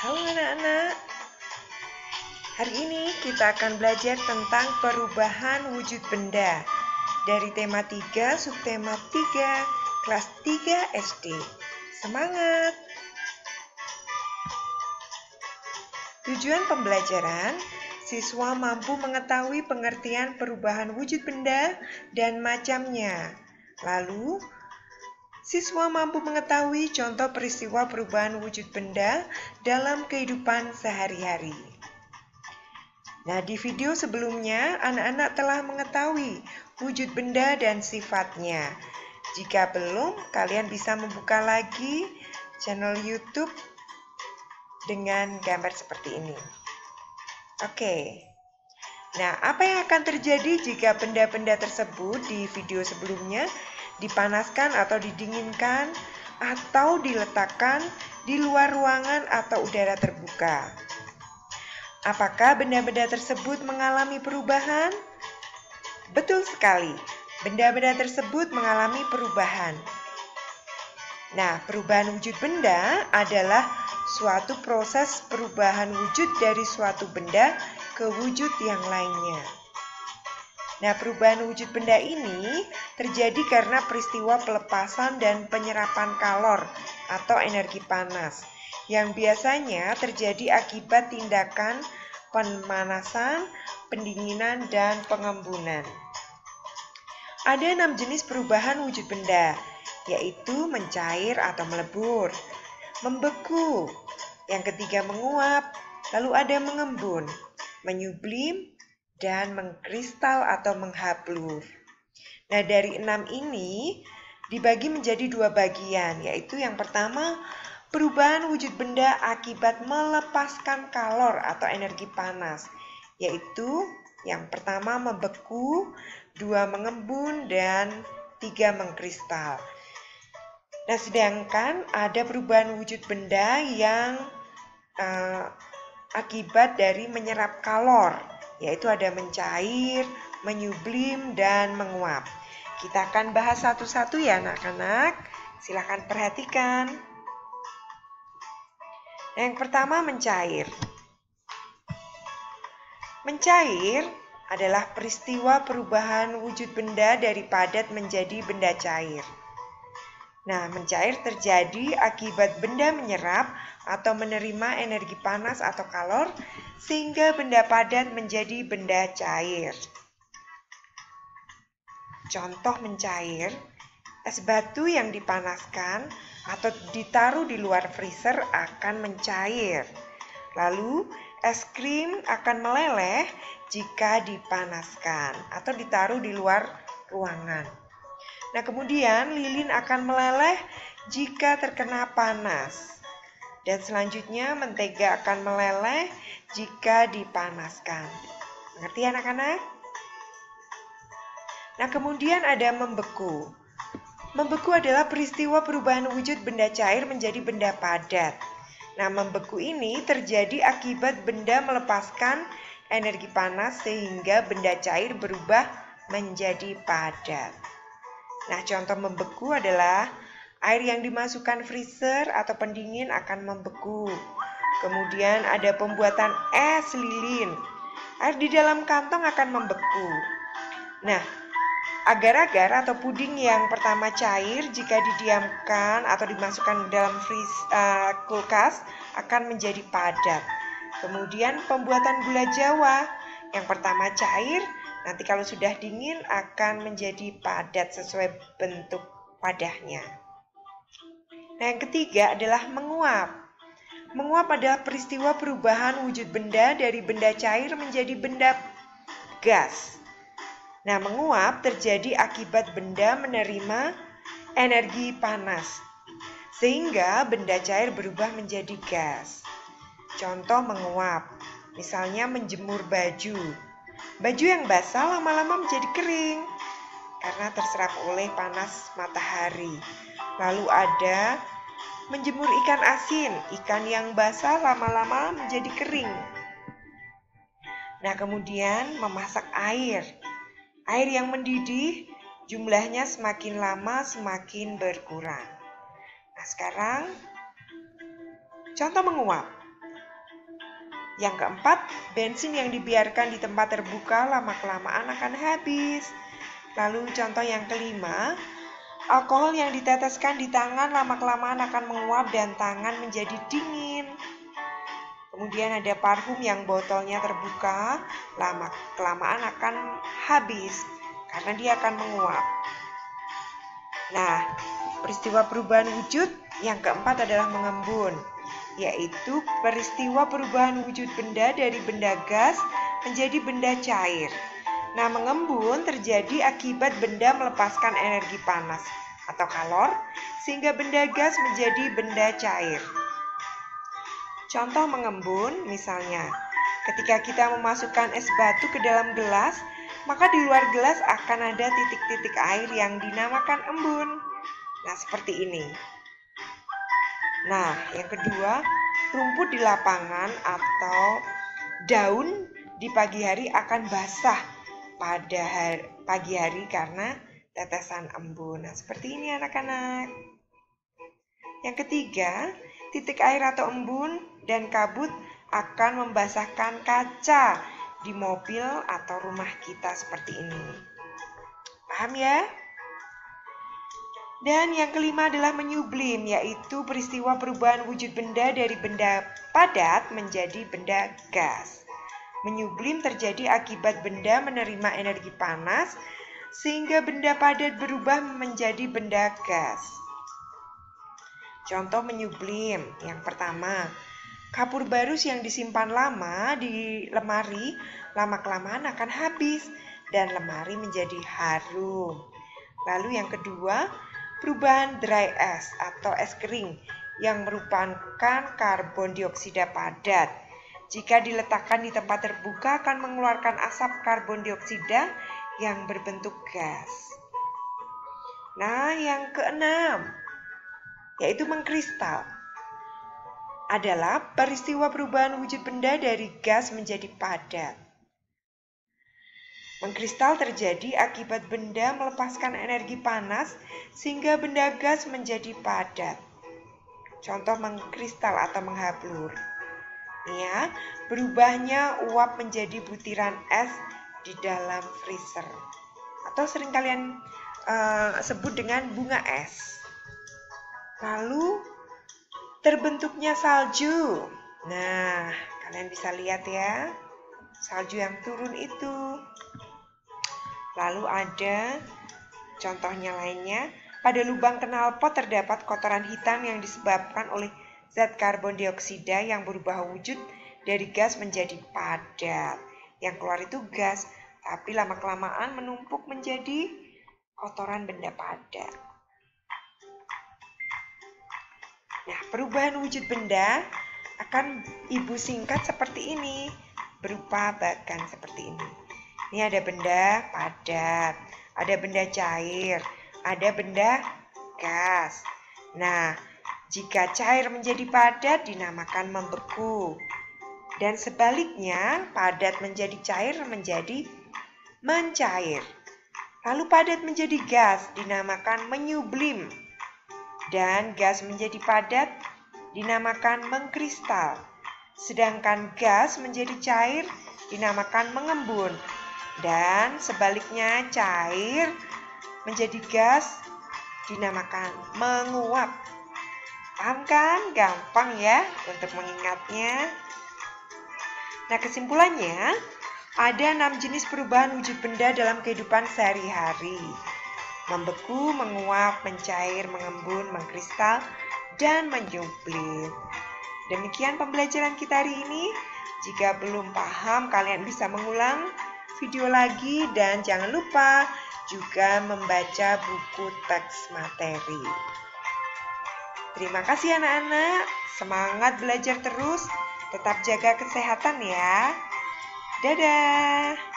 Halo anak-anak, hari ini kita akan belajar tentang perubahan wujud benda dari tema 3, subtema 3, kelas 3 SD. Semangat! Tujuan pembelajaran, siswa mampu mengetahui pengertian perubahan wujud benda dan macamnya. Lalu, siswa mampu mengetahui contoh peristiwa perubahan wujud benda dalam kehidupan sehari-hari. Nah, di video sebelumnya, anak-anak telah mengetahui wujud benda dan sifatnya. Jika belum, kalian bisa membuka lagi channel YouTube dengan gambar seperti ini. Oke. Nah, apa yang akan terjadi jika benda-benda tersebut di video sebelumnya dipanaskan atau didinginkan atau diletakkan di luar ruangan atau udara terbuka? Apakah benda-benda tersebut mengalami perubahan? Betul sekali, benda-benda tersebut mengalami perubahan. Nah, perubahan wujud benda adalah suatu proses perubahan wujud dari suatu benda ke wujud yang lainnya. Nah, perubahan wujud benda ini terjadi karena peristiwa pelepasan dan penyerapan kalor atau energi panas yang biasanya terjadi akibat tindakan pemanasan, pendinginan, dan pengembunan. Ada 6 jenis perubahan wujud benda, yaitu mencair atau melebur, membeku, yang ketiga menguap, lalu ada mengembun, menyublim, dan mengkristal atau menghablur. Nah, dari 6 ini dibagi menjadi 2 bagian, yaitu yang pertama perubahan wujud benda akibat melepaskan kalor atau energi panas, yaitu yang pertama membeku, 2 mengembun, dan 3 mengkristal. Nah, sedangkan ada perubahan wujud benda yang akibat dari menyerap kalor, yaitu ada mencair, menyublim, dan menguap. Kita akan bahas satu-satu ya anak-anak. Silakan perhatikan. Yang pertama mencair. Mencair adalah peristiwa perubahan wujud benda dari padat menjadi benda cair. Nah, mencair terjadi akibat benda menyerap atau menerima energi panas atau kalor sehingga benda padat menjadi benda cair. Contoh mencair, es batu yang dipanaskan atau ditaruh di luar freezer akan mencair. Lalu, es krim akan meleleh jika dipanaskan atau ditaruh di luar ruangan. Nah, kemudian lilin akan meleleh jika terkena panas. Dan selanjutnya mentega akan meleleh jika dipanaskan. Mengerti anak-anak? Nah, kemudian ada membeku. Membeku adalah peristiwa perubahan wujud benda cair menjadi benda padat. Nah, membeku ini terjadi akibat benda melepaskan energi panas sehingga benda cair berubah menjadi padat. Nah, contoh membeku adalah air yang dimasukkan freezer atau pendingin akan membeku. Kemudian ada pembuatan es lilin. Air di dalam kantong akan membeku. Nah, agar-agar atau puding yang pertama cair jika didiamkan atau dimasukkan dalam kulkas akan menjadi padat. Kemudian pembuatan gula Jawa yang pertama cair, nanti kalau sudah dingin akan menjadi padat sesuai bentuk wadahnya. Nah, yang ketiga adalah menguap. Menguap adalah peristiwa perubahan wujud benda dari benda cair menjadi benda gas. Nah, menguap terjadi akibat benda menerima energi panas, sehingga benda cair berubah menjadi gas. Contoh menguap, misalnya menjemur baju. Baju yang basah lama-lama menjadi kering karena terserap oleh panas matahari. Lalu ada menjemur ikan asin, ikan yang basah lama-lama menjadi kering. Nah, kemudian memasak air. Air yang mendidih jumlahnya semakin lama semakin berkurang. Nah, sekarang contoh menguap. Yang keempat, bensin yang dibiarkan di tempat terbuka lama-kelamaan akan habis. Lalu contoh yang kelima, alkohol yang diteteskan di tangan lama-kelamaan akan menguap dan tangan menjadi dingin. Kemudian ada parfum yang botolnya terbuka, lama-kelamaan akan habis karena dia akan menguap. Nah, peristiwa perubahan wujud yang keempat adalah mengembun, yaitu peristiwa perubahan wujud benda dari benda gas menjadi benda cair. Nah, mengembun terjadi akibat benda melepaskan energi panas atau kalor, sehingga benda gas menjadi benda cair. Contoh mengembun, misalnya, ketika kita memasukkan es batu ke dalam gelas, maka di luar gelas akan ada titik-titik air yang dinamakan embun. Nah, seperti ini. Nah, yang kedua, rumput di lapangan atau daun di pagi hari akan basah pada pagi hari karena tetesan embun. Nah, seperti ini anak-anak. Yang ketiga, titik air atau embun dan kabut akan membasahkan kaca di mobil atau rumah kita seperti ini. Paham ya? Dan yang kelima adalah menyublim, yaitu peristiwa perubahan wujud benda dari benda padat menjadi benda gas. Menyublim terjadi akibat benda menerima energi panas, sehingga benda padat berubah menjadi benda gas. Contoh menyublim, yang pertama, kapur barus yang disimpan lama di lemari, lama-kelamaan akan habis, dan lemari menjadi harum. Lalu yang kedua, perubahan dry ice atau es kering yang merupakan karbon dioksida padat. Jika diletakkan di tempat terbuka akan mengeluarkan asap karbon dioksida yang berbentuk gas. Nah, yang keenam, yaitu mengkristal, adalah peristiwa perubahan wujud benda dari gas menjadi padat. Mengkristal terjadi akibat benda melepaskan energi panas sehingga benda gas menjadi padat. Contoh mengkristal atau menghablur. Ya, berubahnya uap menjadi butiran es di dalam freezer. Atau sering kalian sebut dengan bunga es. Lalu terbentuknya salju. Nah, kalian bisa lihat ya, salju yang turun itu. Lalu ada contohnya lainnya, pada lubang knalpot terdapat kotoran hitam yang disebabkan oleh zat karbon dioksida yang berubah wujud dari gas menjadi padat. Yang keluar itu gas, tapi lama-kelamaan menumpuk menjadi kotoran benda padat. Nah, perubahan wujud benda akan ibu singkat seperti ini, berupa bagan seperti ini. Ini ada benda padat, ada benda cair, ada benda gas. Nah, jika cair menjadi padat dinamakan membeku. Dan sebaliknya, padat menjadi cair menjadi mencair. Lalu padat menjadi gas dinamakan menyublim. Dan gas menjadi padat dinamakan mengkristal. Sedangkan gas menjadi cair dinamakan mengembun. Dan sebaliknya cair menjadi gas dinamakan menguap. Paham kan? Gampang ya untuk mengingatnya. Nah, kesimpulannya, ada 6 jenis perubahan wujud benda dalam kehidupan sehari-hari. Membeku, menguap, mencair, mengembun, mengkristal, dan menyublim. Demikian pembelajaran kita hari ini. Jika belum paham, kalian bisa mengulang video lagi dan jangan lupa juga membaca buku teks materi. Terima kasih anak-anak, semangat belajar terus, tetap jaga kesehatan ya. Dadah.